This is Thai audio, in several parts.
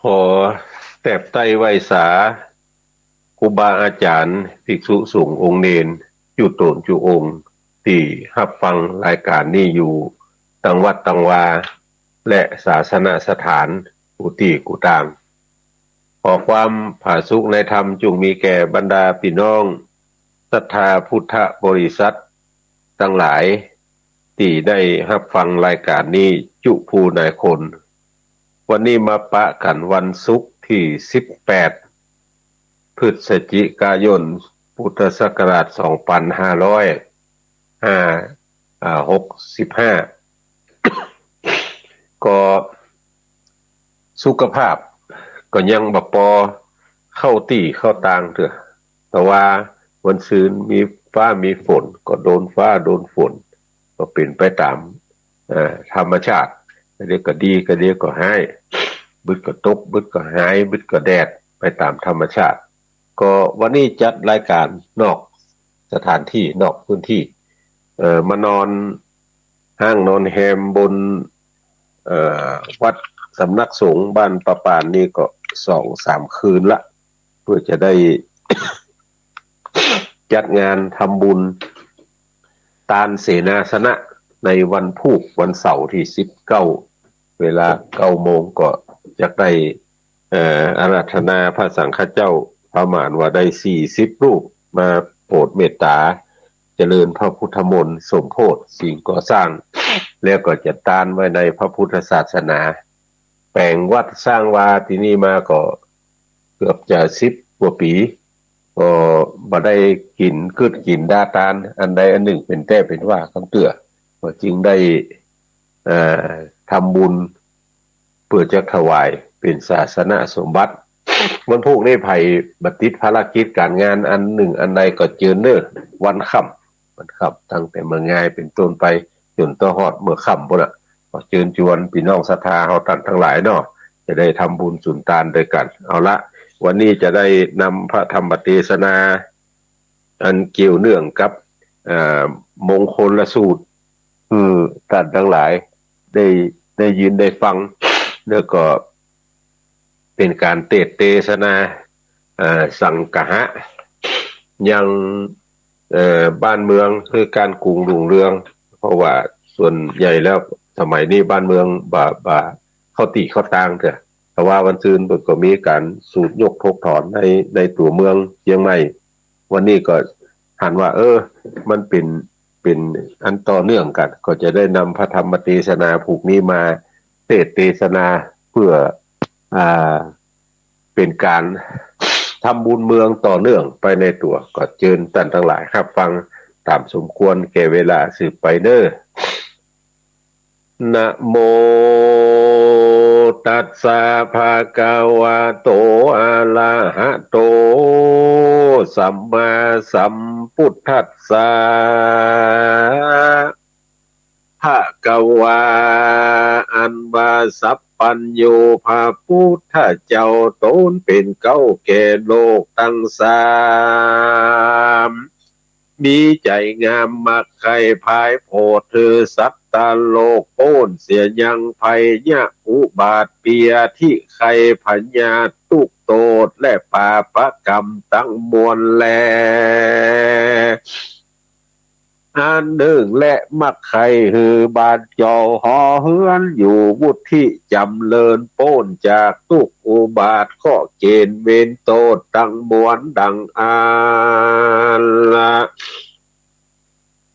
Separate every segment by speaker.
Speaker 1: ขอแตบไต้ไหว้สาครูบาอาจารย์ภิกษุสงฆ์องค์เนนจุโตนจุองค์ที่รับฟังรายการนี้อยู่ตังวัดตังวาและศาสนสถานกุฏิกุฏางขอความผาสุกในธรรมจงมีแก่บรรดาพี่น้องศรัทธาพุทธบริษัททั้งหลายที่ได้รับฟังรายการนี้จุภูนายคนวันนี้มาปะกันวันศุกร์ที่18พฤศจิกายนพุทธศักราช2565ก็สุขภาพก็ยังบ่ปอเข้าตี้เข้าตางเถอะแต่ว่าวันซืนมีฟ้ามีฝนก็โดนฟ้าโดนฝนก็เป็นไปตามธรรมชาติเดี๋ยวก็ดีก็เดี๋ยวก็หายบึดก็ตกบึดก็หายบึดก็แดดไปตามธรรมชาติก็วันนี้จัดรายการนอกสถานที่นอกพื้นที่มานอนห้างนอนแฮมบนวัดสำนักสงฆ์บ้านประปานนี่ก็2-3คืนละเพื่อจะได้ จัดงานทำบุญตาลเสนาสนะในวันพุธวันเสาร์ที่19เวลา9โมงก็จะได้อาราธนาพระสังฆเจ้าประมาณว่าได้40รูปมาโปรดเมตตาเจริญพระพุทธมนต์สมโภชสิ่งก่อสร้างแล้วก็จะตานไว้ในพระพุทธศาสนาแปลงวัดสร้างวาที่นี่มาก็เกือบจะ10กว่าปีก็บ่ได้กินดาตานอันใดอันหนึ่งเป็นแต่เป็นว่าคำเตือก็จึงได้ทำบุญเพื่อจะถวายเป็นศาสนสมบัติวันพวกนี้ไผบัติดภารกิจการงานอันหนึ่งอันใดก็เจอเน้อวันค่ำตั้งแต่เมื่อง่ายเป็นต้นไปจนต่อฮอดเมื่อค่ำพุ่นน่ะก็เชิญชวนพี่น้องศรัทธาเฮาท่านทั้งหลายเนาะจะได้ทำบุญสุนทานด้วยกันเอาละวันนี้จะได้นำพระธรรมเทศนาอันเกี่ยวเนื่องกับมงคลสูตรท่านทั้งหลายได้ยินได้ฟังแล้วก็เป็นการเทศนาสังกะหะยังบ้านเมืองคือการกรุงรุ่งเรืองเพราะว่าส่วนใหญ่แล้วสมัยนี้บ้านเมืองบ่เข้าติเข้าตางเถอะแต่ว่าวันซืนก็มีการสูตรยกทกถอนในตัวเมืองเชียงใหม่วันนี้ก็หันว่ามันเป็นอันต่อเนื่องกันก็จะได้นำพระธรรมเทศนาผูกนี้มาเทศนาเพื่อเป็นการทำบุญเมืองต่อเนื่องไปในตัวก็เชิญท่านทั้งหลายครับฟังตามสมควรแก่เวลาสืบไปเด้อนะโมตัสสะภะคะวะโตอะระหะโตสัมมาสัมพุทธัสสะภะคะวะอันว่าสัพพัญโยพระพุทธเจ้าตนเป็นเก้าแก่โลกทั้งสามมีใจงามมักใครภายโพธเธอสัตตโลกโป้นเสียยังภัยยะอุบาทเปียที่ใครพญาตุกโตดและปาปกรรมตั้งมวลแลอันหนึ่งและมักใครหือบาดจอหอเฮือนอยู่วุฒิจำเลินโป้นจากตุกอุบาทข้อเกณฑ์เวนโตดตั้งมวลดังอาละ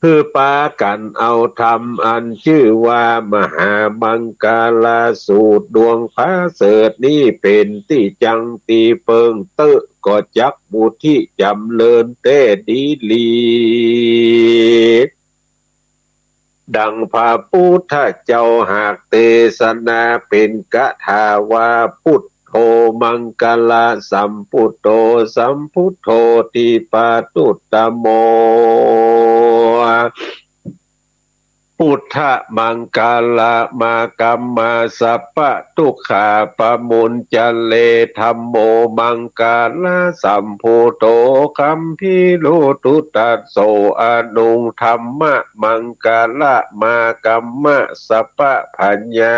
Speaker 1: คือปากันเอาธรรมอันชื่อว่ามหามังกาลาสูตรดวงพระเสดนี้เป็นที่จังตีเปิงเตอะก็จักบุธิจำเลินเตดีลีดังพระพุทธเจ้าหากเทศนาเป็นกถาวาพุทโธมังกลาสัมพุทโธสัมพุทโธติปาตุตตโมพุทธมังกาลามากรรมาสัพพะทุกขาปมุญจเลธัมโมมังกาลาสัมพุทโธคัมภีโลตุตัสโสอนุงธรรมะมังกาลามากรรมะสัพพะปัญญา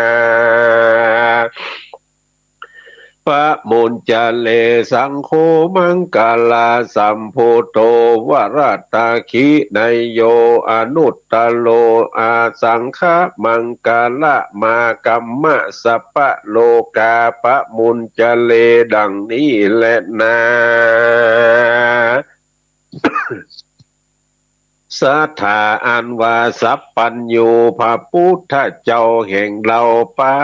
Speaker 1: ปะมุญจเลสังโฆมังกาลาสัมโพโตวราตาคินายโยอนุตตโลอาสังฆมังกาละมากัมมะสัพพะโลกาปะมุญจเลดังนี้แหละนาสัทธาอันว่าสัพพัญญูพระพุทธเจ้าแห่งเราปา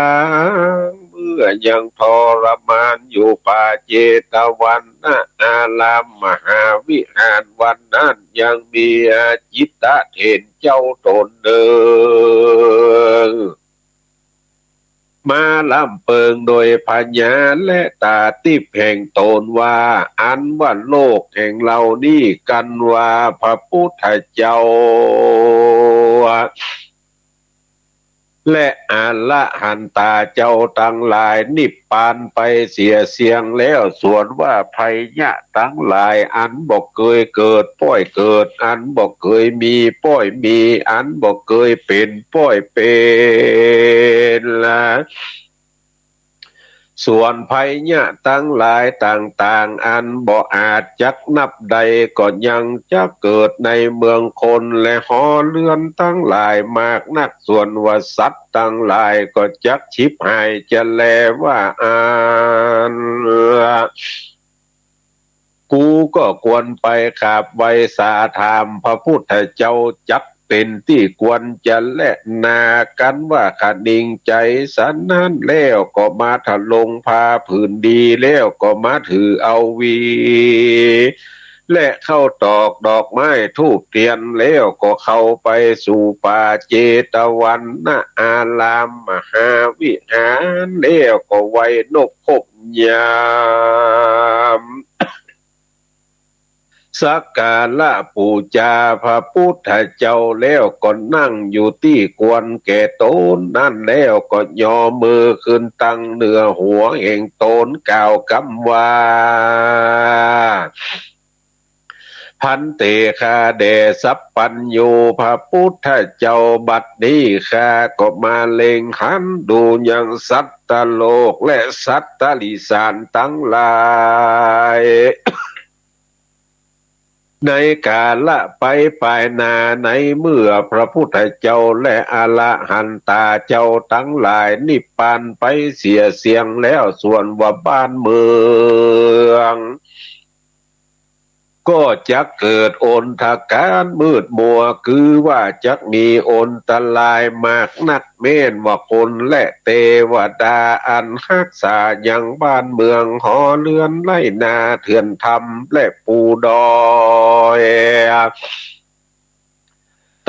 Speaker 1: งเมื่อยังทรมานอยู่ป่าเจตวันนะอารามมหาวิหารวันนั้นยังมีจิตตเถรเจ้าตนเดิงมาลำเปิงโดยพญาและตาติบแห่งตนว่าอันว่าโลกแห่งเรานี่กันว่าพระพุทธเจ้าและอรหันตาเจ้าทั้งหลายนิพพานไปเสียเสียงแล้วส่วนว่าภัยยะทั้งหลายอันบอกเคยเกิดป้อยเกิดอันบอกเคยมีป้อยมีอันบอกเคยเป็นป้อยเป็นละส่วนภัยเนี่ยตั้งหลายต่างๆอันบ่อาจจักนับใดก็ยังจะเกิดในเมืองคนและหอเรือนตั้งหลายมากนักส่วนว่าสัตว์ตั้งหลายก็จักชิบหายจะแลว่ากูก็ควรไปขาบไว้สาธามพระพุทธเจ้าจักเป็นที่ควรจะและนากันว่าขดิ่งใจสันนั้นแล้วก็มาถลงพาผืนดีแล้วก็มาถือเอาวีและเข้าตอกดอกไม้ทูบเทียนแล้วก็เข้าไปสู่ป่าเจตวันนะอารามมหาวิหารแล้วก็ไว้นกพบยามสักการะปูชาพระพุทธเจ้าแล้วก็นั่งอยู่ที่กวนแก่โตนนั่นแล้วก็ย่อมือขึ้นตั้งเหนือหัวแห่งโตนกล่าวคำว่าพันเตคาเดสัพปัญญูพระพุทธเจ้าบัดนี้ข้าก็มาเล็งหันดูยังสัตตโลกและสัตตลิสานทั้งหลายในกาละไปปลายนาในเมื่อพระพุทธเจ้าและอรหันตาเจ้าทั้งหลายนิพพานไปเสียเสียงแล้วส่วนว่าบ้านเมืองก็จะเกิดโอนทการมืดมัวคือว่าจะมีโอนตรายมากนักเม่นว่าคนและเทวดาอันรักษายังบ้านเมืองหอเรือนไร่นาเถื่อนธรรมและปูดอย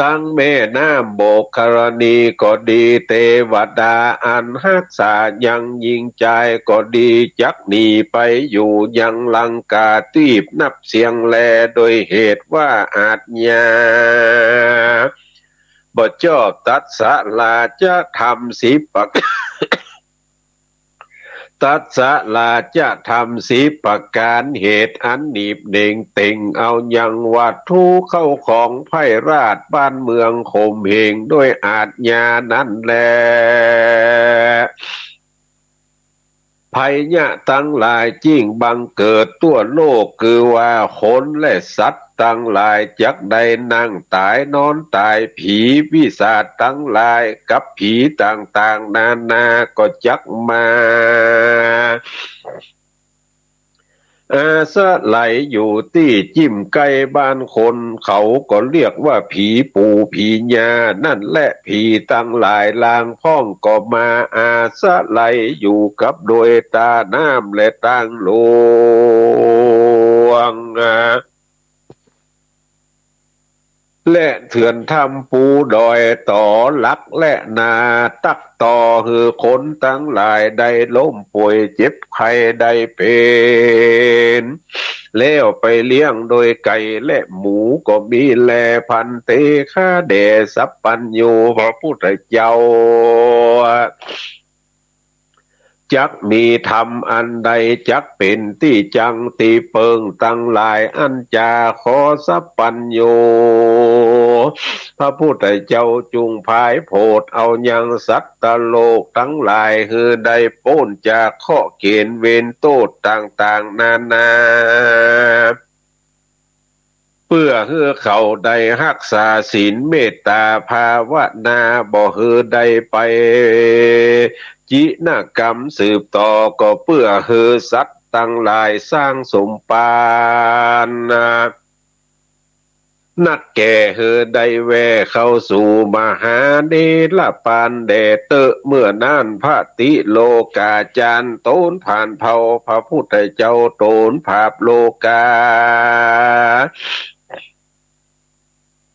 Speaker 1: ตั้งแม่น้ำโบกกรณีก็ดีเทวดาอันรักษายังยิงใจก็ดีจักหนีไปอยู่ยังลังกาตีบนับเสียงแลโดยเหตุว่าอาจญาบ่ชอบตัดสลาจะทำสิปก ตัดสลาจะทำสิประการเหตุอันหนีบเด่งเต่งเอายังวัตถุเข้าของไพราชบ้านเมืองข่มเหงด้วยอาทญานั่นแลภัยยะทั้งหลายยิ่งบังเกิดตัวโลกคือว่าคนและสัตว์ทั้งหลายจักได้นั่งตายนอนตายผีวิสาจทั้งหลายกับผีต่างๆนานาก็จักมาอาสะไหลอยู่ที่จิ้มไก่บ้านคนเขาก็เรียกว่าผีปู่ผีญานั่นแหละผีตั้งหลายลางพ้องก็มาอาสะไหลอยู่กับโดยตาน้ำและตั้งหลวงและเถื่อนทำปูดอยต่อหลักและนาตักต่อคือคนทั้งหลายได้ล้มป่วยเจ็บไข้ได้เป็นแล้วไปเลี้ยงโดยไก่และหมูก็มีแลพันเตฆาเดสัพปัญญูพระพุทธเจ้าจักมีธรรมอันใดจักเป็นที่จังตีเปิงตั้งหลายอันจาขอสัพปัญญู พระพุทธเจ้าจุงพายโพดเอายังสัตว์โลกทั้งหลายคือได้พ้นจากข้อเกณฑ์เวรโทษต่างๆนานาเพื่อให้เขาได้รักษาศีลเมตตาภาวนาบ่ให้ได้ไปจินกรรมสืบต่อก็เพื่อให้สัตว์ทั้งหลายสร้างสมปานนักแก่เฮอได้แวเข้าสู่มหาเดลปานแดเตอเมื่อนั่นพระติโลกาจารย์โตนผ่านเผาพระพุทธเจ้าโตนภาพโลกา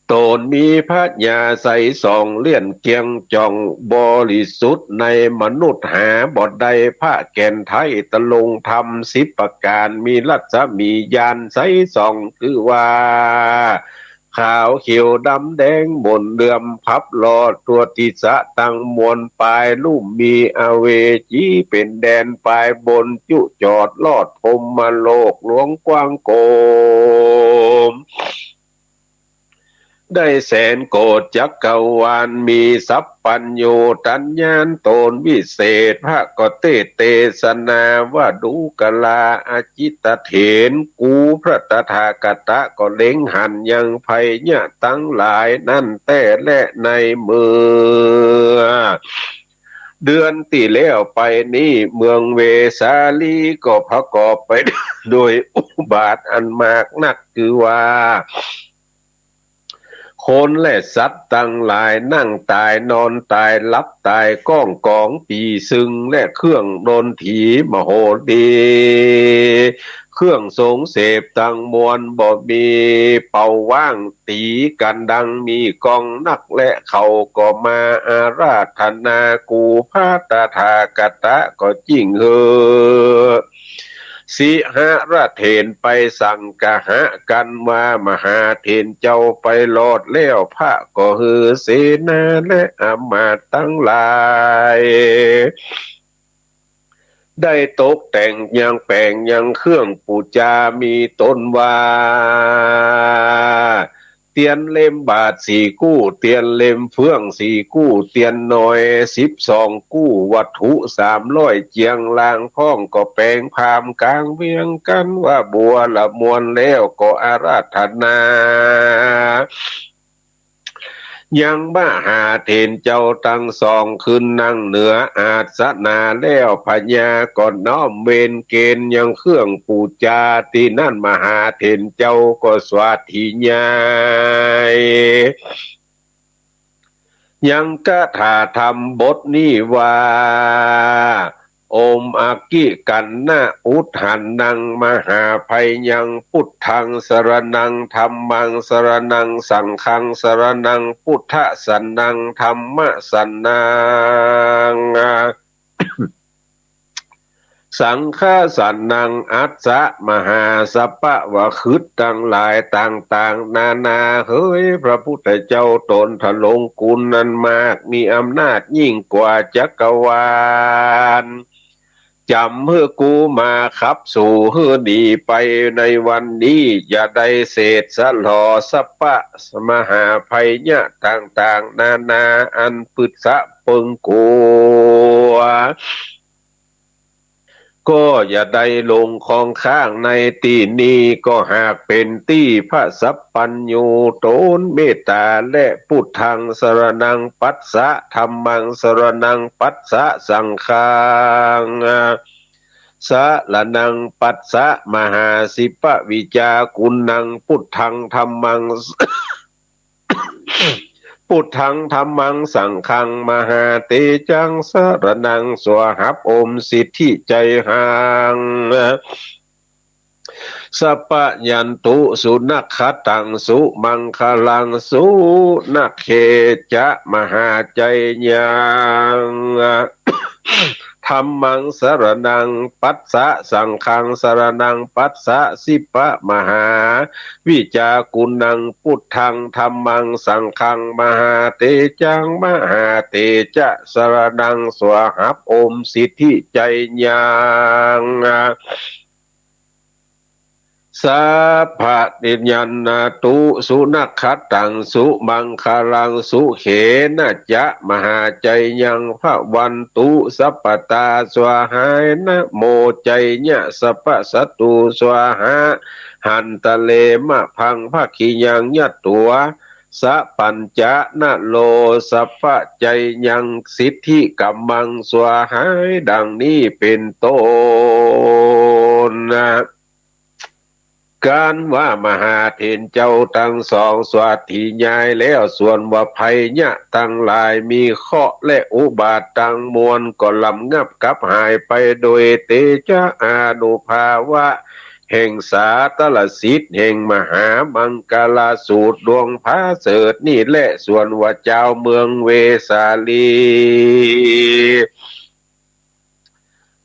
Speaker 1: โตนมีพระญาใสส่องเลี่ยนเกียงจองบริสุทธิ์ในมนุษย์หาบทใดพระแก่นไทยตะลงธรรม10ประการมีรัศมียานใสส่องคือว่าขาวเขียวดำแดงบนเรือมพับลอดตัวติสะตังมวลปลายลุ่มมีอเวจีเป็นแดนปลายบนจุจอดลอดพรมมาโลกหลวงกว้างโกมได้แสนโกฏจักกรวาลมีสัพพัญโยตัญญาณโตนวิเศษพระก็เทศนาว่าดูกลาอาจิตเถนกูพระตถาคตก็เล็งหันยังภัยเนี่ยตั้งหลายนั่นแต่และในเมืองเดือนที่แล้วไปนี้เมืองเวสาลีก็ประกอบไปโดยอุบาทอันมากนักคือว่าคนและสัตว์ทั้งหลายนั่งตายนอนตายลับตายก้องกองปีซึงและเครื่องดนถีมโหดีเครื่องสงเสพตั้งมวลบ่มีเป่าว่างตีกันดังมีกองนักและเขาก็มาอาราธนากูพระตถาคตก็จริงสิหระเถนไปสั่งกะหะกันว่ามหาเถนเจ้าไปโลดเลี้ยวพระก็ฮือเสนาและอมาตย์ทั้งหลายได้ตกแต่งยังแปลงยังเครื่องปูจามีต้นว่าเตียนเล่มบาท4 กู้เตียนเล่มเฟื่อง4 กู้เตียนน้อย12 กู้วัตถุ300เจียงลางพ้องก็แปลงพามกลางเวียงกันว่าบัวละมวลแล้วก็อาราธนายังมหาเถรเจ้าตั้ง2 ขึ้นนั่งเหนืออาสนะแล้วพญาก็น้อมเวนเกณฑ์ยังเครื่องปูจาที่นั่นมหาเถรเจ้าก็สวัสดีญายังกะถาธรรมบทนี้ว่าโอมอากิกันนะอุทหันนังมหาภัยยังพุทธังสรณังธัมมังสรณังสังฆังสรณังพุทธสันนังธัมมะสันนังสังฆสันนังอัสสะมหาสัพพะวะคึดทั้งหลายต่างๆนานาเฮ้ยพระพุทธเจ้าตนทะลงกุลนั้นมากมีอำนาจยิ่งกว่าจักรวาลจำเฮือกูมาขับสู่เฮือดีไปในวันนี้อย่าได้เศษสะหลอสัพพะสมหาภัยเนี่ยต่างๆนานาอันปึษะปึงกัวก็อย่าได้ลงคองข้างในที่นี้ก็หากเป็นที่พระสัพพัญญูโตนเมตตาและพุทธังสรณังปัสสะธัมมังสรณังปัสสะสังฆังสรณังปัสสะมหาสิปวิจากุนังพุทธังธัมมังพุทธังธัมมังสังฆังมหาเตจังสรณังสวหับอมสิทธิใจหังสัพพยันตุสุนัขตังสุมังคลังสุนักเขจะมหาใจยังธัมมังสรณังปัสสะสังฆังสรณังปัสสะสิปะมหาวิจากุนังพุทธังธัมมังสังฆังมหาเตจังมหาเตจะสรณังสวหับอมสิทธิใจยัง สัพพะติยันนาตุสุนัขขตังสุมังคารังสุเขนะจะมหาใจยังพระวันตุสัพพตาสวาหายนะโมใจญะสัพพสัตตุสวาหาหันตะเลมะพังภคิยังยัตตัวสัปัญจะนะโลสัพพะใจยังสิทธิกัมมังสวาหายดังนี้เป็นต้นนะการว่ามหาเถรเจ้าทั้งสองสวัสดียายแล้วส่วนว่าภัยยะทั้งหลายมีเคราะห์และอุบาททั้งมวลก็ลำงับกับหายไปโดยเตชะอานุภาวะแห่งสาตลสิทธิ์แห่งมหามังกลาสูตรดวงพระเสริฐนี่แหละส่วนว่าเจ้าเมืองเวสาลี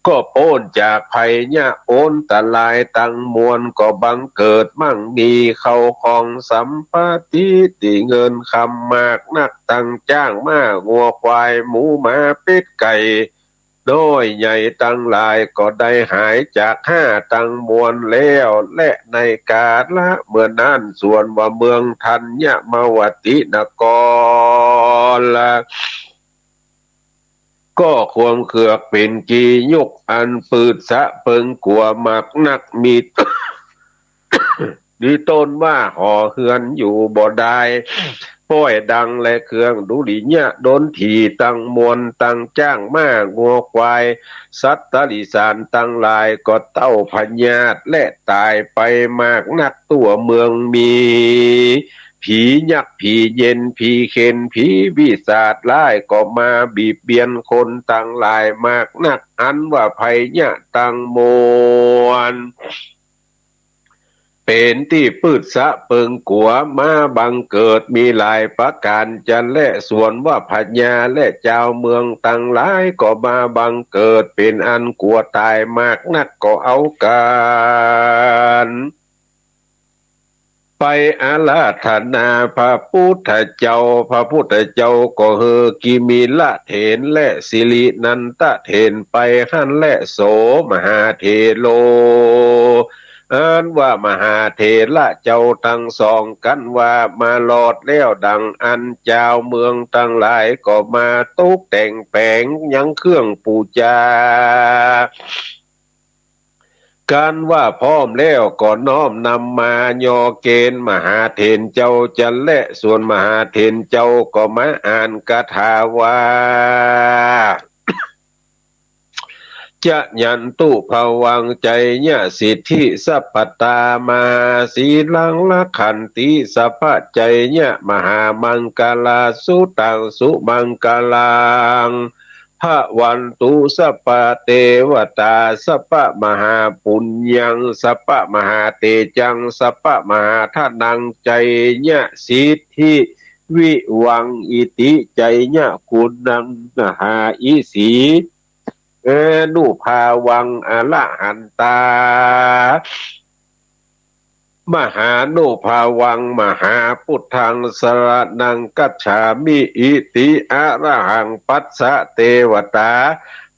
Speaker 1: ก็โพ้นจากภัยยะโอนตะลายตั้งมวลก็บังเกิดมั่งมีเข้าของสัมปติติเงินคำมากนักตั้งจ้างมากงัวควายหมูหมาเป็ดไก่น้อยใหญ่ตั้งหลายก็ได้หายจากห้าตั้งมวลแล้วและในกาละเมื่อนั้นส่วนว่าเมืองธัญมวตินกรละก็ความเขือกเป็นกียุกอันปืดสะเปิงกัวหมักนักมีดีต้นว่าห่อเฮือนอยู่บ่ได้ป้อยดังและเครื่องดุริยะโดนถีตั้งมวลตั้งจ้างมากงัวควายสัตตลิสานตั้งหลายก็เต้าพญาตและตายไปมากนักตัวเมืองมีผียักษ์ผีเย็นผีเข็นผีวิศาจร้ายก็มาบีบเบียนคนตั้งหลายมากนักอันว่าภัยยะตั้งมวลเป็นที่ปืดสะเปิงกัวมาบังเกิดมีหลายประการจันและส่วนว่าพญาและเจ้าเมืองตั้งหลายก็มาบังเกิดเป็นอันกลัวตายมากนักก็เอากันไปอาราธนาพระพุทธเจ้าพระพุทธเจ้าก็เฮอกิมิละเถนและสิรินันตะเถนไปหันและโสมหาเถโลอันว่ามหาเถระเจ้าทั้งสองกันว่ามาหลอดแล้วดังอันเจ้าเมืองทั้งหลายก็มาตกแต่งแปลงยังเครื่องปูจาการว่าพร้อมแล้วก็น้อมนำมายอเกณฑ์มหาเถรเจ้าจันและส่วนมหาเถรเจ้าก็มาอ่านคาถาว่าจะยันตุภวังใจญะสิทธิสัพพตามาสีลังละขันติสัพพใจญะมหามังกลาสุตังสุมังกลังพระวันตุสัพพเทวตาสัพพมหาปุญญังสัพพมหาเตจังสัพพมหาทานังใจญะสิทธิวิวังอิติใจญะคุณังมหาอิสีนุภาวังอละหันตามหานุภาวังมหาพุทธังสรณังกัจฉามิอิติอะระหังปัสสะเทวตา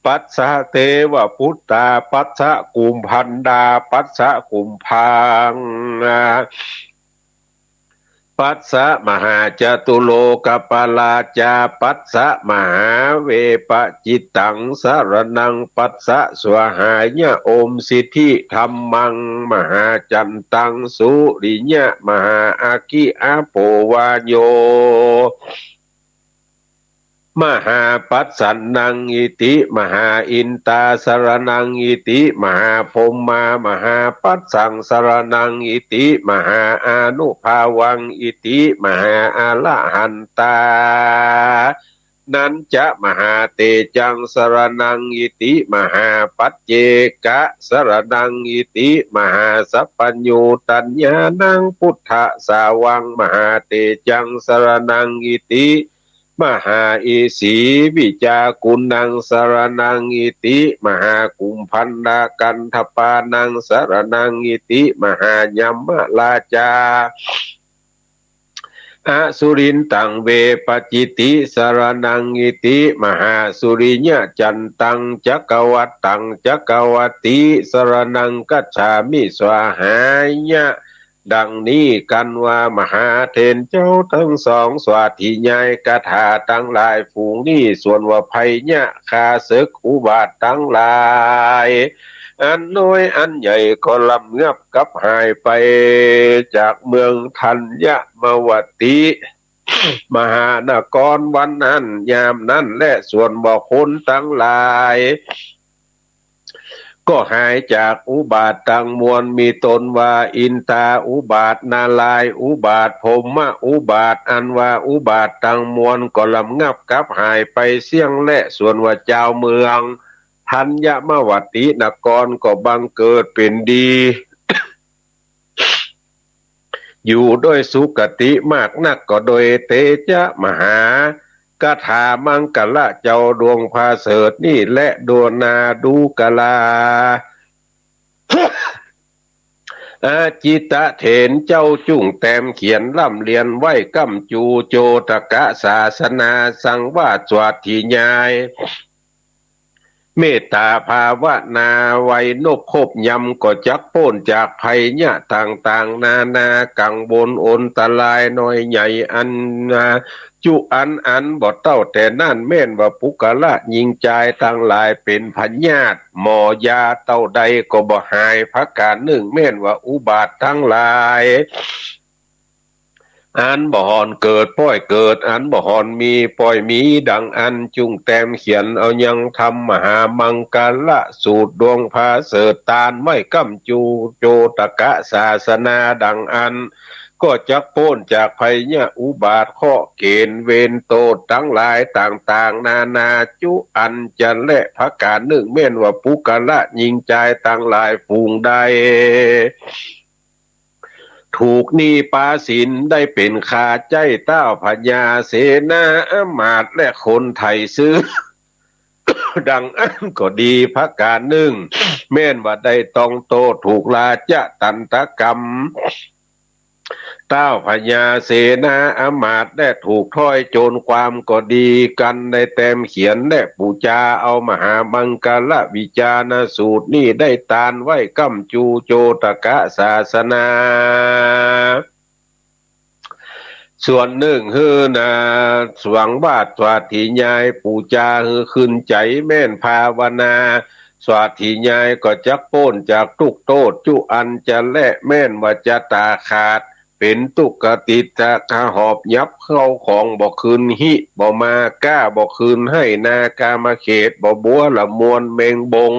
Speaker 1: ปัสสะเทวพุทธาปัสสะกุมพันดาปัสสะกุมพังปัสสะมหาจตุโลกปาลาจาปัสสะมหาเวปจิตตังสรนังปัสสะสวหายะอมสิทธิธรรมังมหาจันตังสุริยะมหาอาคิอาโปวาโยมหาปัสสันนังอิติมหาอินตาสรนังอิติมหาพมมามหาปัสสังสรนังอิติมหาอานุภาวังอิติมหาอาละหันตานันจะมหาเตจังสรนังอิติมหาปัจเจกะสรนังอิติมหาสัพพัญญูตัญญานังพุทธสาวังมหาเตจังสรนังอิติมหาอิสีวิจากุณังสรนังอิติมหากุมพันดากันทปานังสรนังอิติมหายัมมะลาจา อสุรินตังเวปจิติสรนังอิติมหาสุริยะจันตังจักวัตตังจักวัตติสรนังกัจฉามิสวาหายะดังนี้กันว่ามหาเถรเจ้าทั้งสองสวัสดิยายกถาทั้งหลายฝูงนี้ส่วนว่าภัยยะคาศึกอุบาททั้งหลายอันน้อยอันใหญ่ก็ลำงับกับหายไปจากเมืองธัญมวติมหานครวันนั้นยามนั้นและส่วนบ่คนทั้งหลายก็หายจากอุบาทตั้งมวลมีตนว่าอินตาอุบาทนาลายอุบาทพรหมอุบาทอันว่าอุบาทตั้งมวลก็ลำงับกับหายไปเสี่ยงและส่วนว่าเจ้าเมืองธัญมวตินครก็บังเกิดเป็นดี อยู่ด้วยสุกติมากนักก็โดยเตจะมหากถามังกละเจ้าดวงพาเสดนี่และดวนาดูกลา อาจิตะเถนเจ้าจุ่งแต้มเขียนล่ำเรียนไว้กำจูโจตกะศาสนาสังวาสวัสถิญายเมตตาภาวนาไวนบคบยำก็จักพ้นจากภัยเนี่ยต่างๆนานากังวลอนตรายน้อยใหญ่อันจุอันบ่เต้าแต่นั่นแม่นว่าปุกละยิงใจทั้งหลายเป็นพญาติหมอยาเต้าใดก็บ่หายพักการหนึ่งแม่นว่าอุบาททั้งหลายอันบ่ฮอนเกิดป้อยเกิดอันบ่ฮอนมีป้อยมีดังอันจุงแต้มเขียนเอายังทำมหามังกละสูตรดวงพาเสดตานไม่กำจูโจตกะศาสนาดังอันก็จักพ้นจากภัยเนี่ยอุบาทข้อเกณฑ์เวรโตดทั้งหลายต่างๆนานาจุอันจันและพระการหนึ่งแม่นว่าปุกละยิงใจต่างหลายฝูงใดถูกนีปาสินได้เป็นคาใจเต้าพญาเสนาอมาตย์และคนไทยซื้อ ดังอันก็ดีพระการหนึ่งแม่นว่าได้ต้องโตถูกลาจะตันตกรรมเต้าพญาเสนาอมาตย์ได้ถูกถ้อยโจรความก็ดีกันได้แต้มเขียนและปูจาเอามหามังกรวิจารสูตรนี่ได้ตานไว้กำจูโจตกะศาสนาส่วนหนึ่งคือนาสวังบาทสวัสถิญายปูจาคือขึ้นใจแม่นภาวนาสวัสถิญายก็จักโป้นจากทุกโตดจุอันจะและแม่นว่าจะตาขาดเป็นตุกติตะคาหอบยับเข้าของบ่คืนหิบ่มาก้าบ่คืนให้นากามาเขตบ่บัวละมวลเมงบง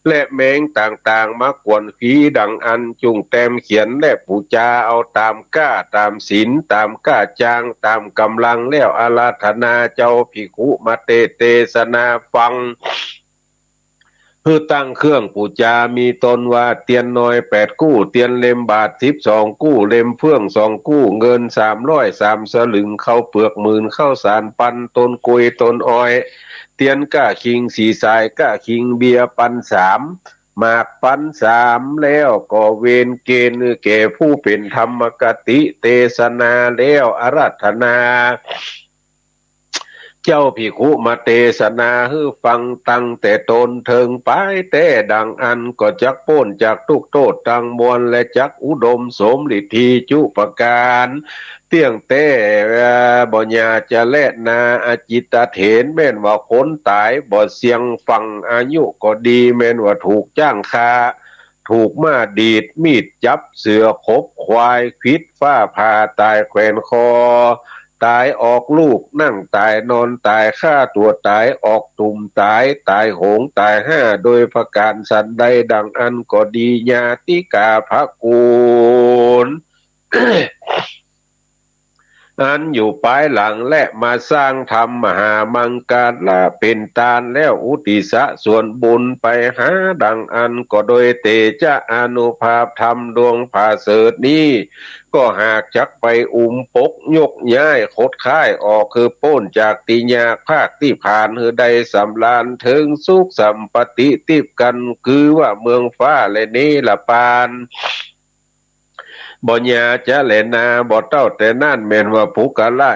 Speaker 1: และแมงต่างๆมากวนผีดังอันจุงแต้มเขียนและปูจาเอาตามก้าตามศีลตามก้าจางตามกำลังแล้วอาราธนาเจ้าภิกขุมาเตสนาฟังเพื่อตั้งเครื่องปูจามีตนว่าเตียนน้อย8กู้เตียนเล่มบาท12กู้เล่มเฟื่อง2กู้เงิน303สลึงเข้าเปลือกหมื่นเข้าสารปันตนกุยตนอ้อยเตียนก้าคิงสีสายก้าคิงเบียปัน3หมากปัน3แล้วก็เวนเกณฑ์แก่ผู้เป็นธรรมกติเตสนาแล้วอาราธนาเจ้าภิกขุมาเทศนาฮือฟังตั้งแต่ตนเทิงไปแต่ดังอันก็จักพ้นจากทุกโทษตังมวลและจักอุดมสมฤทธิจุปการเตี้ยงแต่บ่ญาจะแลนาอจิตเถนแม่นว่าคนตายบ่เสียงฟังอายุก็ดีแม่นว่าถูกจ้างฆ่าถูกมาดีดมีดจับเสือขบควายควิดฟ้าผ่าตายแขวนคอตายออกลูกนั่งตายนอนตายฆ่าตัวตายออกตุ่มตายตายโหงตายห้าโดยประการสันใดดังอันก็ดีญาติกาภกูล อันอยู่ปลายหลังและมาสร้างธรรมมหามังกรละเป็นตาลแล้วอุติสะส่วนบุญไปหาดังอันก็โดยเตจะอานุภาพธรรมดวงผาเสดนี้ก็หากจักไปปกยกย้ายคดค่ายออกคือป้นจากติญาภาคที่ผ่านคือใดสำลานถึงสุขสัมปติติบกันคือว่าเมืองฟ้าและนี้ละปาน บ่ญาจะแลนาบ่เต้าแต่นั่นแม่นว่าผู้กะละ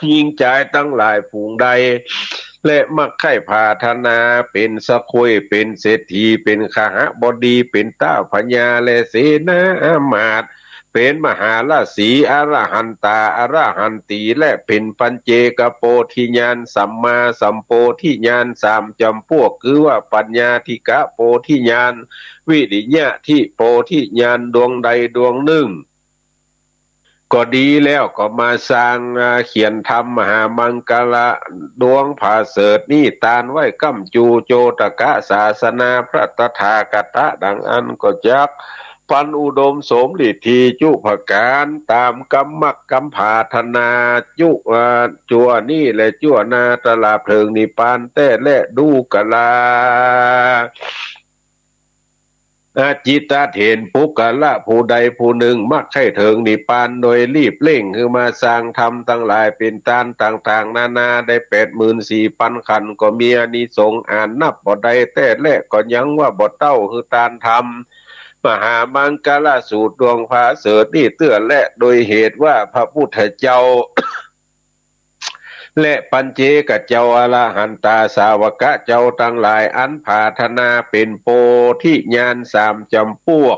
Speaker 1: ยิงใจตั้งหลายฝูงใดและมักไข่พาธนาเป็นสะคุยเป็นเศรษฐีเป็นขหบดีเป็นต้าพญาและเสนาอามาตย์เป็นมหาราศีอรหันตาอรหันตีและเป็นปัญเจกโปธิญาณสัมมาสัมโพธิญาณสามจำพวกคือว่าปัญญาธิกะโพธิญาณวิริยะที่โพธิญาณดวงใดดวงหนึ่งก็ดีแล้วก็มาสร้างเขียนธรรมมหามังกละดวงผาเสดนี่ตานไว้กัมจูโจตกะศาสนาพระตถาคตดังอันก็จักปันอุดมสมฤทธีจุภการตามกรรมกรรมผาธนาจุจัวนี่และจัวนาตลาเพลิงนิปานแต่และดูกะลาจิตตาเห็นปุกะละผู้ใดผู้หนึ่งมักให้เถิงนิพานโดยรีบเร่งคือมาสร้างธรรมทั้งหลายเป็นตานต่างๆนานาได้84,000 ขันก็มีอานิสงส์อ่านนับบ่ได้แต่แรกก็ยังว่าบ่เต้าคือตานธรรมมหามังกรสูตรดวงพาเสดนี่เตื้อและโดยเหตุว่าพระพุทธเจ้าและปัญเจกเจ้าอรหันตาสาวกะเจ้าทั้งหลายอันผาธนาเป็นโพธิญาณสามจำพวก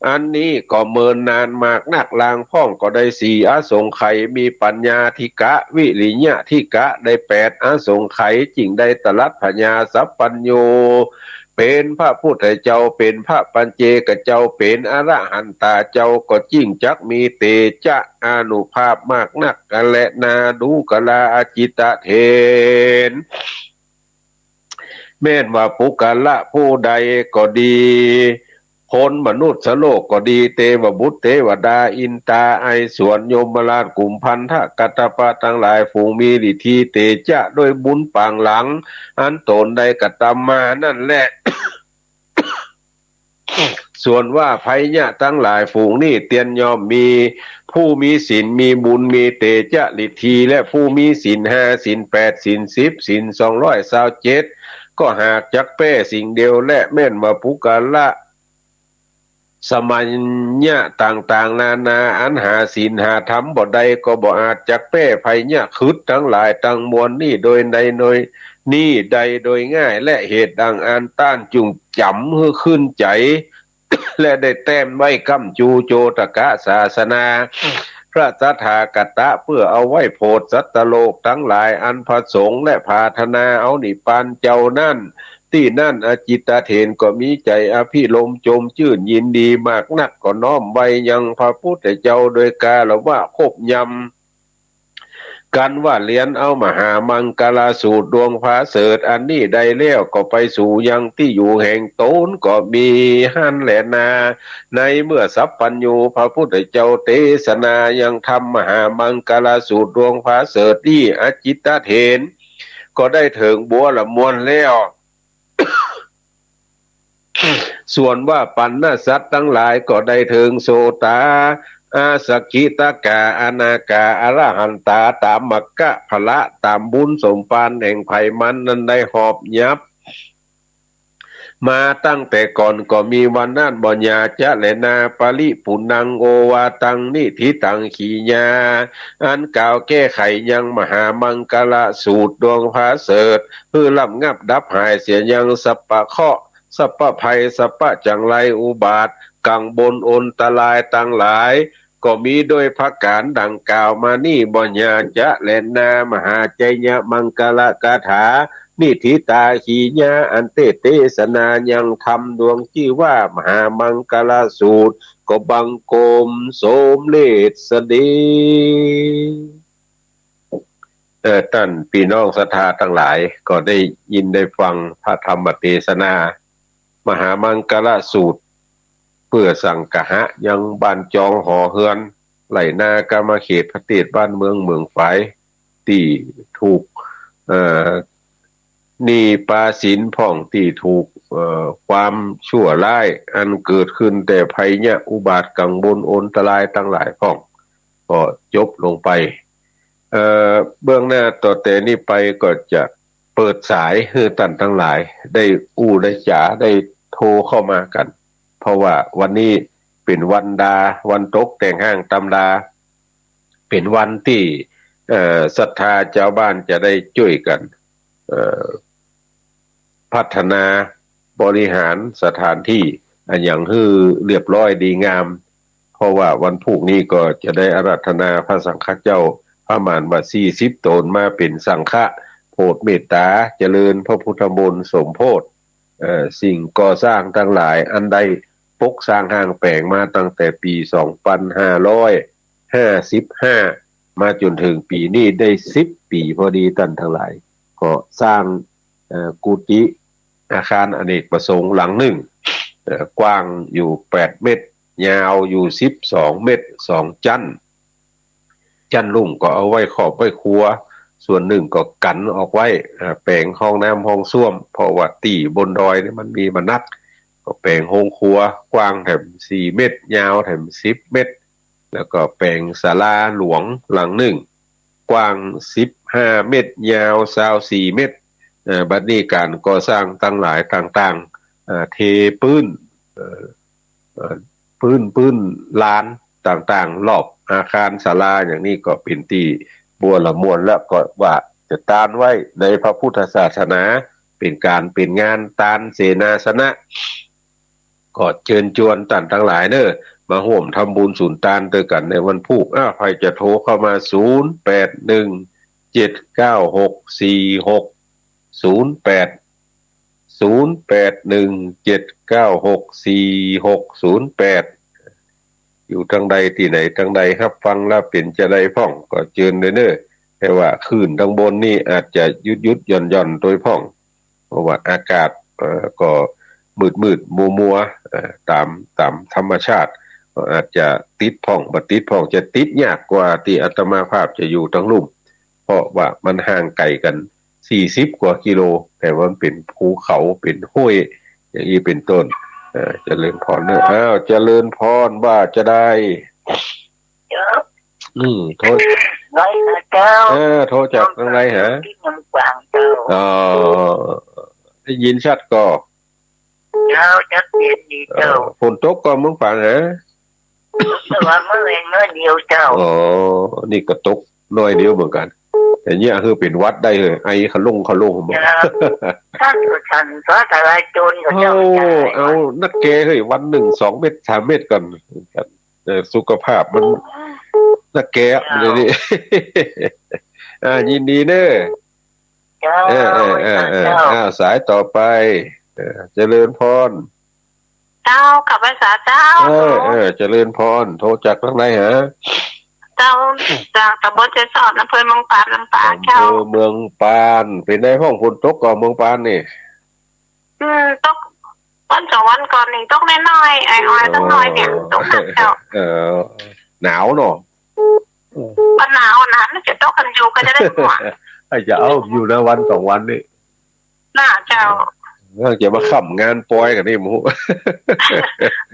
Speaker 1: อันนี้ก็เมินนานมากนักลางพ่องก็ได้4อสงไขยมีปัญญาธิกะวิริยะธิกะได้8อสงไขยจิงได้ตรัสพญาสัพปัญโยเป็นพระพุทธเจ้าเป็นพระปัญเจกเจ้าเป็นอรหันตาเจ้าก็ยิ่งจักมีเตจะอานุภาพมากนักกันและนาดูกะลาอจิตเถนแม้นว่าปุกะละผู้ใดก็ดีคนมนุษย์สโลกก็ดีเทวบุตรเทวดาอินตาไอสวนโยมราชกุมพันธะกัตตปะทั้งหลายฝูงมีฤทธิเตจะด้วยบุญปางหลังอันตนใดกตามมานั่นแหละ ส่วนว่าภัยญะทั้งหลายฝูงนี่เตียนยอมมีผู้มีศีลมีบุญมีเตจะฤทธิและผู้มีศีล5ศีล8ศีล10ศีล227ก็หากจักแป้สิ่งเดียวและแม่นว่าปุกะละสมัญญะต่างๆนานาอันหาศีลหาธรรมบ่ใดก็บ่อาจจักแป้ภัยญะคึดทั้งหลายทั้งมวลนี่โดยใดโดยนี่ใดโดยง่ายและเหตุดังอันต้านจุงจำเพื่อขึ้นใจ และได้แต้มไว้กัมจูโจตกะศาสนาพระตถาคตเพื่อเอาไว้โพธิสัตว์โลกทั้งหลายอันพระสงฆ์และพาธนาเอานิพพานเจ้านั่นที่นั่นอจิตเถนก็มีใจอภิรมย์โจมชื่นยินดีมากนักก็น้อมไว้ยังพระพุทธเจ้าโดยกาลว่าคบยำกันว่าเรียนเอามหามังกรสูตรดวงพาเสดอันนี้ได้แล้วก็ไปสู่ยังที่อยู่แห่งโตนก็มีหันแหลนาในเมื่อสัพพัญญูพระพุทธเจ้าเทศนายังทำมหามังกรสูตรดวงพาเสดนี่อจิตเถนก็ได้ถึงบัวละมวลแล้ว ส่วนว่าปัณณสัตว์ทั้งหลายก็ได้ถึงโสตาอาสกิตากาอานากาอรหันตาตามมักกะพละตามบุญสมปานแห่งไผ่มันนั้นได้หอบยับมาตั้งแต่ก่อนก็มีวันนั้นบ่ญาจะและนาปริปุนังโอวาตังนิธิตังขีญาอันกล่าวแก้ไขยังมหามังกรสูตรดวงพาเสดเพื่อลำงับดับหายเสียยังสัปปะเคาะสัปปะภัยสัปปะจังไรอุบาทกังบนอนตรายตั้งหลายก็มีโดยพระการดังกล่าวมานี่บ่ญาจะและนามหาใจญมังกรกถานิธิตาขีญาอันเทศนายังทำดวงที่ว่ามหามังกรสูตรก็บังโกมโสมเลสดีท่านพี่น้องศรัทธาทั้งหลายก็ได้ยินได้ฟังพระธรรมเทศนามหามังกรสูตรเพื่อสั่งกะหะยังบ้านจองหอเฮือนไหลนากามาเขตประเทศบ้านเมืองเมืองฝ่ายที่ถูกนี่ปาสินพ่องที่ถูกความชั่วร้ายอันเกิดขึ้นแต่ภัยเนี่ยอุบาทกังบนอนตรายทั้งหลายพ่องก็จบลงไปเบื้องหน้าต่อแต่นี้ไปก็จะเปิดสายให้ท่านทั้งหลายได้อู้ได้จ๋าได้โทรเข้ามากันเพราะว่าวันนี้ เป็นวันดาวันตกแต่งห้างตำดาเป็นวันที่ศรัทธาชาวบ้านจะได้ช่วยกันพัฒนาบริหารสถานที่อันอย่างฮือเรียบร้อยดีงามเพราะว่าวันพุธนี้ก็จะได้อาราธนาพระสังฆเจ้าประมาณว่า40 ตนมาเป็นสังฆะโปรดเมตตาเจริญพระพุทธมนต์สมโภชสิ่งก่อสร้างทั้งหลายอันใดปกสร้างห้างแปลงมาตั้งแต่ปี2555มาจนถึงปีนี้ได้10 ปีพอดีตันทั้งหลายก็สร้างกุฏิอาคารอเนกประสงค์หลังหนึ่งกว้างอยู่8 เมตรยาวอยู่12 เมตร2 จันลุ่มก็เอาไว้ขอบไว้ครัวส่วนหนึ่งก็กันออกไว้แปลงห้องน้ำห้องส้วมเพราะว่าตีบนดอยนี่มันมีมานักก็แปลงห้องครัวกว้างแถม4 เมตรยาวแถม10 เมตรแล้วก็แปลงศาลาหลวงหลังหนึ่งกว้าง15 เมตรยาว24 เมตรบัดนี้การก่อสร้างตั้งหลายต่างๆเทพื้นลานต่างๆรอบอาคารศาลาอย่างนี้ก็เป็นที่บัวละมวนแล้วก็ว่าจะตานไว้ในพระพุทธศาสนาเป็นงานตานเสนาสนะก็เชิญชวนท่านทั้งหลายเนอะมาร่วมทำบุญสุนทานด้วยกันในวันพุธใครจะโทรเข้ามา0817964608อยู่ทางใดที่ไหนทางใดรับฟังแล้วเป็นจะได้พ่องก็เชิญเลยเนอะแต่ว่าคลื่นทางบนนี่อาจจะยุดหย่อนโดยพ่องเพราะว่าอากาศก็มืดมัวตามธรรมชาติก็อาจจะติดพ่องบัดติดพ่องจะติดยากกว่าที่อาตมาภาพจะอยู่ทั้งลุ่มเพราะว่ามันห่างไกลกัน40 กว่ากิโลแต่ว่ามันเป็นภูเขาเป็นห้วยอย่างนี้เป็นต้นเจริญพรเนอะเจริญพรว่าจะได้โทษ
Speaker 2: nói là cao
Speaker 1: โทษจากทางไหนฮะได้ยินชัดก็
Speaker 2: cao chắc biết gì đâu
Speaker 1: ฝนตกก็มึงฟังฮะ
Speaker 2: mà mới nói nhiều đâu
Speaker 1: นี่ก็ตกน้อยเดียวเหมือนกันแต่เนี่ยคือเป็นวัดได้เลยไอ้ขลุ่งบอก
Speaker 2: ท่านก็ทันเพราะแต่ละจนก็เจ้า
Speaker 1: เอานักเกเฮ้ยวัน1 2 เม็ด3 เม็ดก่อนสุขภาพมันนักเกะเลยนี่ยินดีเนอะสายต่อไปเจริญพร
Speaker 3: เจ้าขับภาษาเจ้า
Speaker 1: เจริญพรโทรจากทางไหนฮะ
Speaker 3: เจ้าจากตำบลเจสอดอำเภอเมืองปานลำปางเจ้า
Speaker 1: เมืองปานเป็นในห้องฝนตกก่อนเมืองปานนี่
Speaker 3: ตกวัน2 วันก่อนนี่ตกน้อยๆไอ้อ้อยตั้งน้อยเนี่ยตกหนักเจ้า
Speaker 1: หนาวเนาะ
Speaker 3: วันหนาวนะมันจะตกกันอยู่ก็จะได้หัว
Speaker 1: จะเอาอยู่นะวัน2 วันนี่
Speaker 3: น่าเจ้า
Speaker 1: จะมาขับงานปอยกันนี่มู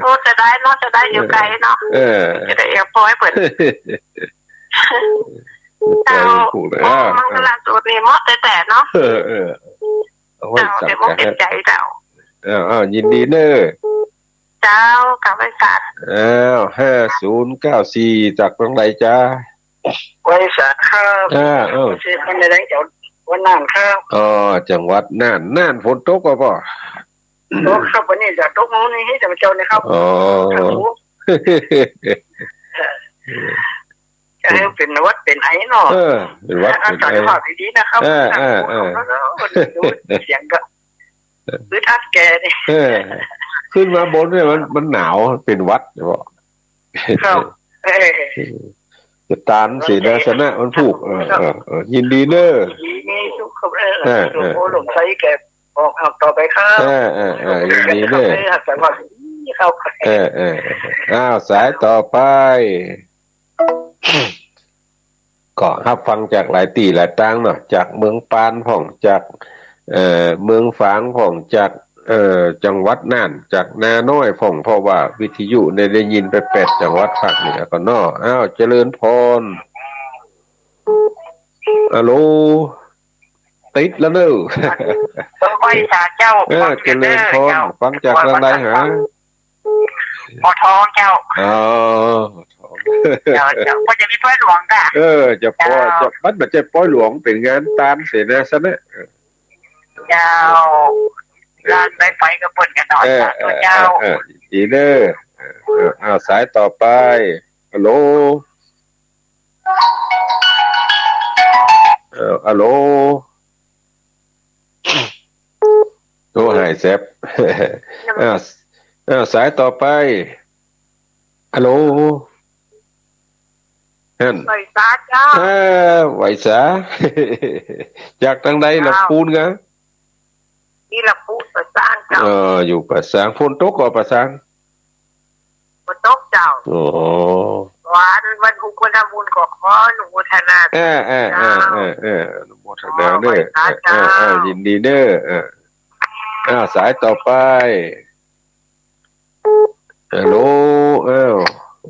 Speaker 3: โอ้จะได้เนาะจะได้อยู่ไกลเนาะจะได้ปอยเปิดเจ้ามังกรสูตรนี่เหมาะแต่เนาะ
Speaker 1: เอาไว้
Speaker 3: จับเดี๋ยวมันเป็นใจเจ้า
Speaker 1: ยินดีเนอะ
Speaker 3: เจ้ากับไว้สัตว์
Speaker 1: 5094จากตรงไหนจ้า
Speaker 2: ไว้สัตว์ครับชื่อคนในแรงเจ้าวันน่านครับ
Speaker 1: จังหวัดน่านฝนตกก็ป่ะ
Speaker 2: ตกครับวันนี้จะตกนู้นนี่ให้จะมาเจ้านะครับเป็นวัดเป็นไอ้เนาะ
Speaker 1: เป็นวัดเป็นไอ้
Speaker 2: ภาพดีๆนะครับเสียงก็หรือทัดแกนี่
Speaker 1: ขึ้นมาบนเนี่ยมันหนาวเป็นวัดใช่ป่ะ
Speaker 2: ครับ
Speaker 1: จะตานเสนาสนะมันผูกยินดีเนอะ
Speaker 2: มีสุขหลวงพ่อหลวงไซแกบอกเอาต่อไปครับ
Speaker 1: ยินดีเนอะ
Speaker 2: แต่ว่า
Speaker 1: สายต่อไปก็รับฟังจากหลายตีหลายตั้งเนาะจากเมืองปานผ่องจากเมืองฝางผ่องจากจังหวัดน่านจากนาน้อยผ่องเพราะว่าวิทยุได้ยินไป8 จังหวัดภาคเหนือก็เนาะเจริญพรฮัลโหลติดแล้วเนอะ
Speaker 2: ต้องไปหาเจ้า
Speaker 1: เจริญพรฟังจากทางใดฮะ
Speaker 2: พอทองเจ้า
Speaker 1: อ๋อ
Speaker 2: เจ้าก็จะมีป้อยหลวงก่ะ
Speaker 1: จะปอจะมันแบบจะป้อยหลวงเป็นงานตานเสนาสนะ
Speaker 2: เจ้าลานไปกับเปิ่นกันหน่อยตัวเจ้า
Speaker 1: ดีเด้อสายต่อไปฮัลโหลฮัลโหลโทรหายแซบสายต่อไปฮัลโหลนั่น
Speaker 2: ไปซาเจ้า
Speaker 1: ไหวสา จากทางใดลำพูนกะ
Speaker 2: นี่ละพูดภาษาเจ้า
Speaker 1: อยู่ปะสางฝนตกก็ปะสาง
Speaker 2: มาตกเจ้า
Speaker 1: อ๋อ
Speaker 2: วันอุปนบุญก็ขอหนูธนา
Speaker 1: อนุโมทนาเด้อยินดีเด้อสายต่อไปฮัลโหล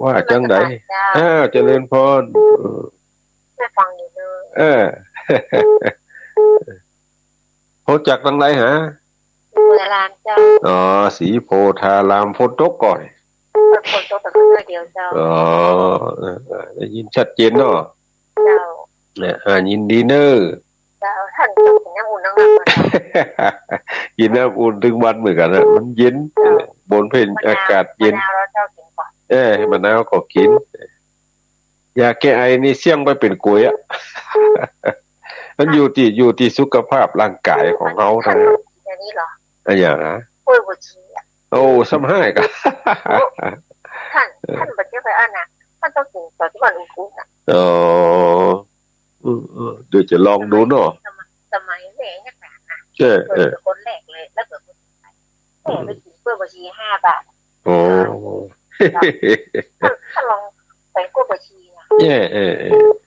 Speaker 1: ว่าจังไดเจริญพร
Speaker 2: ไม่ฟังอยู่เลย
Speaker 1: โหจากทางไหนฮะ
Speaker 2: เมืองลานเจ้า
Speaker 1: สีโพธารามฝนตกก่อน
Speaker 2: ฝนตกแต่เพื่อเดียวเจ้า
Speaker 1: ได้ยินชัดเจนเนาะ
Speaker 2: เจ้า
Speaker 1: เนี่ยยินดีเนอ
Speaker 2: เจ้าท่านจะกินน้ำอุ่นน้ำร้อน
Speaker 1: กินน้ำอุ่นถึงวันเหมือนกันนะมันเย็นบนเพลอากาศเย็น
Speaker 2: มะนาวแล้วเจ้ากินก่อน
Speaker 1: มะนาวก็กินยาแก้ไอนี่เสี่ยงไปเป็นกล้วยอ่ะ มันอยู่ที่สุขภาพร่างกายของเขาทั้งนั้น
Speaker 2: อย่างนี้เหรอ
Speaker 1: อย่างนะ
Speaker 2: กล้วยบวชีอ่ะ
Speaker 1: โอ้ซ้ำให้กัน
Speaker 2: ท่านบัดเจ็บไปอ่ะนะท่านต้องกินตอนที่มันอุ่นๆอ่ะ
Speaker 1: เดี๋ยวจะลองดูเนาะ
Speaker 2: สมัยแม่เนี่ยนะคนแรกเลยแล้วเกิดคนไทยแม่ไปกินกล้วยบวชี5 บาทถ้าลองไปกล้วยบวชีนะ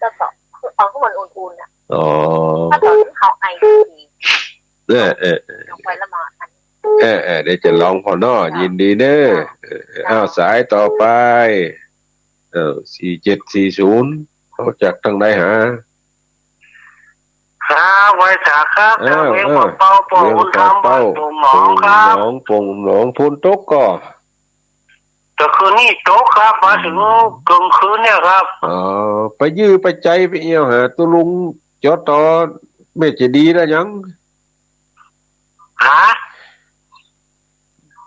Speaker 2: ก็ต่อคือเอาที่มันอุ่นๆอ่ะถ้าตอนที่เขาไอดีลงไปละหมาด
Speaker 1: เดี๋ยวจะลองพอเนาะยินดีเด้อสายต่อไป4740เขาจากทางไหนฮะ
Speaker 2: ครับไว้สาครับเมืองเป้าป่งทำเป้าป่งหนองครับ
Speaker 1: หนองป่งหนองพูนตกก็
Speaker 2: แต่คืนนี้ตกครับมาถึงกลางคืนเนี่ยครับ
Speaker 1: ไปยื้อไปใจไปเอี่ยวหาตุลุงจอตอไม่จะดีนะยัง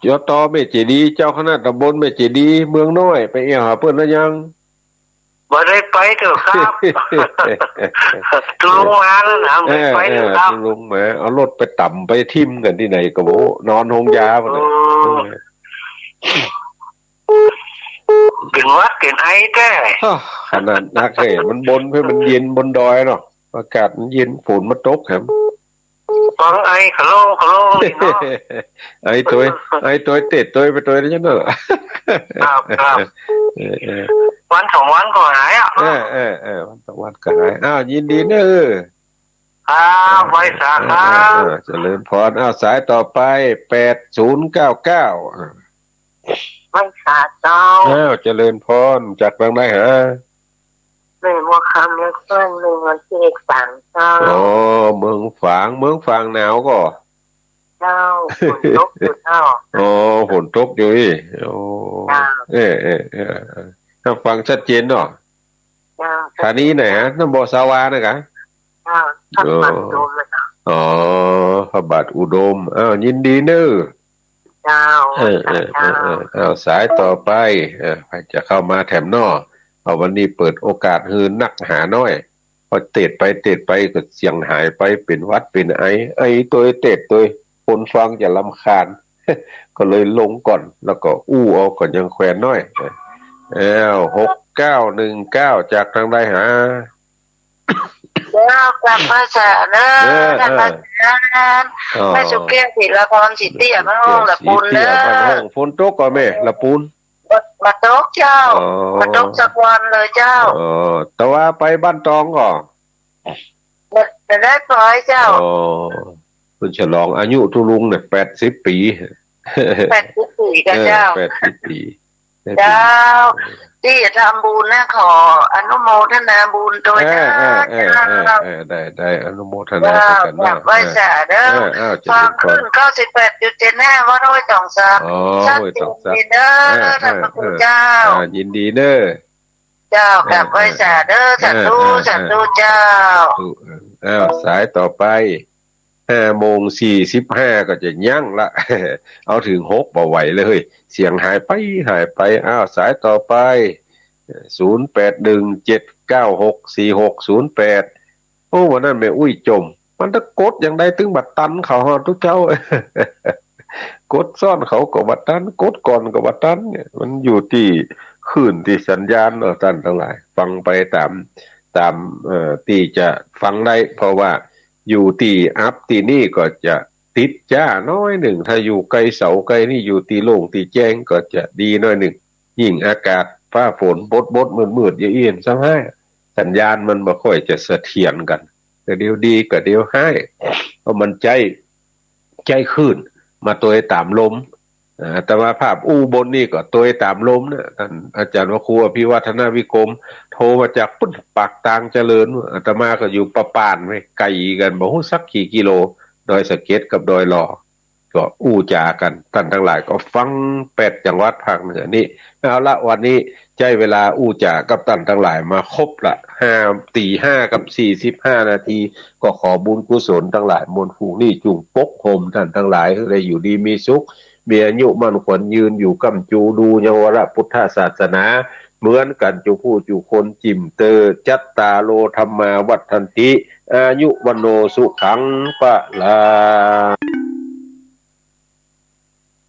Speaker 1: จอตอไม่จะดีเจ้าคณะตำบลไม่จะดีเมืองน้อยไปเอี่ยวหาเพิ่นนะยัง
Speaker 2: บ่ได้ไปเถอะครับตุลุงมาแล้วนะไม่ไปเถอะครับ
Speaker 1: ตุลุงมาเอารถไปต่ำไปทิ่มกันที่ไหนก็บ่นอนโรงยาพุ่นน่ะ
Speaker 2: กินวัดกินไอแท้
Speaker 1: ขนาดนักเฮ้มันบนเพื่อมันเย็นบนดอยเนาะอากาศมันเย็นฝนมันตกครับ
Speaker 2: ฟังไอคาโลนี่เนาะ
Speaker 1: ไอตัวเตะตัวไปตัวนี่จังเนาะ
Speaker 2: ครับวัน2 วันก็หายอ่ะ
Speaker 1: วัน2 วันก็หายยินดีเด้อ
Speaker 2: ไว้สาครับ
Speaker 1: เจริญพรสายต่อไป8099
Speaker 2: ไม่ขาดเจ้า
Speaker 1: เจริญพรจากทางไหนฮะ
Speaker 2: เลยว่าคำเล็กต้นเลยว่าเอกฝังเจ้า
Speaker 1: เมืองฝางหนาวก็
Speaker 2: เจ้าฝนตกอยู่เจ้า
Speaker 1: ฝนตกอยู่ถ้าฟังชัดเจนเนาะฐานี้ไหนฮะน้ำบ่อสาวานะกะ
Speaker 2: ท่านบัตรอุดมเลยนะ
Speaker 1: พระบาทอุดมยินดีเนอะสายต่อไปจะเข้ามาแถมนอวันนี้เปิดโอกาสฮือนักหาน้อยพอเตะไปก็เสียงหายไปเป็นวัดเป็นไอตัวเตะตัวคนฟังจะรำคาญ ก็เลยลงก่อนแล้วก็เอาก่อนยังแขวนน้อย6919จากทางใดหา
Speaker 2: กลับมาจากเนอะแม่สุเกียรติละพรสิเตี้ยบ้านห้องละปูนเนอะ
Speaker 1: ฝนตกก็แม่ละปูน
Speaker 2: มาตกเจ้ามาตกสักวันเลยเจ้า
Speaker 1: แต่ว่าไปบ้านตองก็
Speaker 2: จะได้ปล่อยเจ้า
Speaker 1: คุณฉลองอายุทุลุงเนี่ย80 ปี
Speaker 2: 80 ปีกันเจ้า
Speaker 1: 80 ปี
Speaker 2: เจ้าที่จะทำบุญนะขออนุโมทนาบุญโดยเจ้า
Speaker 1: ได้อนุโมทนากันนะ
Speaker 2: ไว้สาเด้อความขึ้น98.75ว่าร้อยต่องสามชัดเจนเด้อท่านพระคุณเจ้า
Speaker 1: ยินดีเด้อ
Speaker 2: เจ้ากับไว้สาเด้อสัตว์เจ้า
Speaker 1: สายต่อไป5:45ก็จะยั่งละเอาถึง6บ่ไหวเลยเสียงหายไปสายต่อไป0817964608โอ้วันนั้นแม่อุ้ยจมมันตะกดอย่างใดถึงบัดตันเขาฮอดทุกเจ้ากดซ่อนเขาก็บัดตันกดก่อนก็บัดตันเนี่ยมันอยู่ที่คลื่นที่สัญญาณท่านทั้งหลายฟังไปตามที่จะฟังได้เพราะว่าอยู่ที่อัพที่นี่ก็จะติดจ้าน้อยหนึ่งถ้าอยู่ไกลเสาไกลนี่อยู่ที่โล่งที่แจ้งก็จะดีน้อยหนึ่งยิ่งอากาศฟ้าฝนบดมืดเย็นซ้ำให้สัญญาณมันบ่ค่อยจะเสถียรกันแต่เดี๋ยวดีก็เดี๋ยวให้เพราะมันใจขึ้นมาตัวตามลมแต่ว่าภาพบนนี่ก็ตัวตามลมนะท่านอาจารย์วครูอภิวัฒนวิกรมโทรมาจากปุ๊บปากตางเจริญอาตมาก็อยู่ประปานไว้ไกลกันบ่ฮู้สักกี่กิโลดอยสะเก็ดกับดอยหล่อก็จากันท่านทั้งหลายก็ฟัง8จังหวัดภาคเหนือนี่เอาละวันนี้ใจเวลาจากับท่านทั้งหลายมาครบละ5:45กับ45นาทีก็ขอบุญกุศลทั้งหลายมวลฝูงนี่จุงปกโฮมท่านทั้งหลายได้อยู่ดีมีสุขมีอายุมั่นขวัญยืนอยู่กำจูดูยังวรพุทธศาสนาเหมือนกันจูผู้จูคนจิมเตอจัตตาโลธรรมาวัฏันติอายุวันโนสุขังปะลา